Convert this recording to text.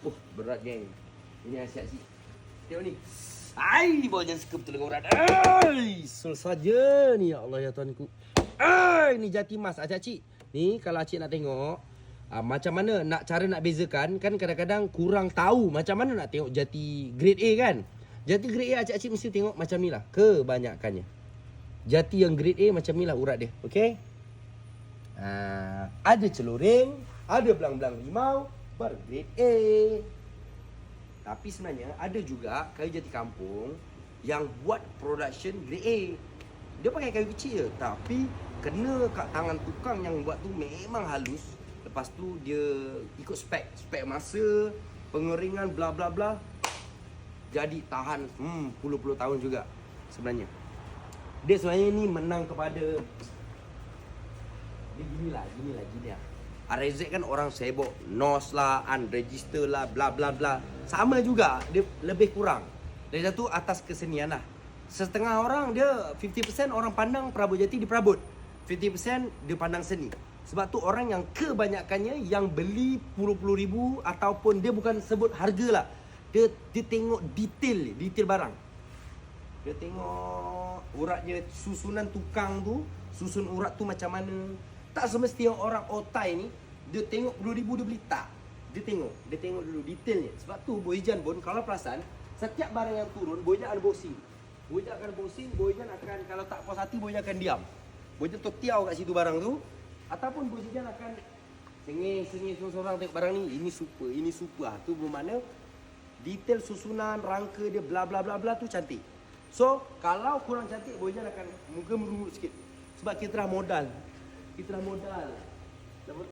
Oh, berat geng. Ini asyik-asyik. Tengok ni. Ai, bolanya suka betul dengan berat. Ai, sul saja ni ya Allah ya Tuhanku. Ai, ni jati mas acik-acik. Ni kalau acik nak tengok macam mana cara nak bezakan, kan kadang-kadang kurang tahu macam mana nak tengok jati grade A kan. Jati grade A acik-acik mesti tengok macam ni lah kebanyakannya. Jati yang grade A macam ni lah urat dia. Okey. Ada celuring, ada belang-belang limau, bergrade A. Tapi sebenarnya ada juga kayu jati kampung yang buat production grade A. Dia pakai kayu kecil je, tapi kena kat tangan tukang yang buat tu memang halus. Lepas tu dia ikut spek masa, pengeringan bla bla bla. Jadi tahan puluh-puluh tahun juga sebenarnya. Dia sebenarnya ni menang kepada dia gini lah. RZ kan orang sibuk NOS lah, unregister lah, bla bla bla. Sama juga, dia lebih kurang. Dari satu atas kesenian lah. Setengah orang dia 50% orang pandang perabot jati dia perabot. 50% dia pandang seni. Sebab tu orang yang kebanyakannya yang beli puluh-puluh ribu ataupun dia bukan sebut harga lah. Dia tengok detail barang. Dia tengok uratnya, susunan tukang tu, susun urat tu macam mana. Tak semestinya orang otai ni dia tengok 10,000 dia beli, tak. Dia tengok dulu detailnya. Sebab tu Boyjan pun kalau perasan setiap barang yang turun Boyjan akan boxing. Boyjan akan, kalau tak puas hati Boyjan akan diam. Boyjan tu tiau kat situ barang tu, ataupun Boyjan akan sengih seorang tengok barang ni, ini super. Tu bermakna detail susunan rangka dia bla bla bla bla tu cantik. So kalau kurang cantik Boyjan akan muka merungut sikit. Sebab kita dah modal.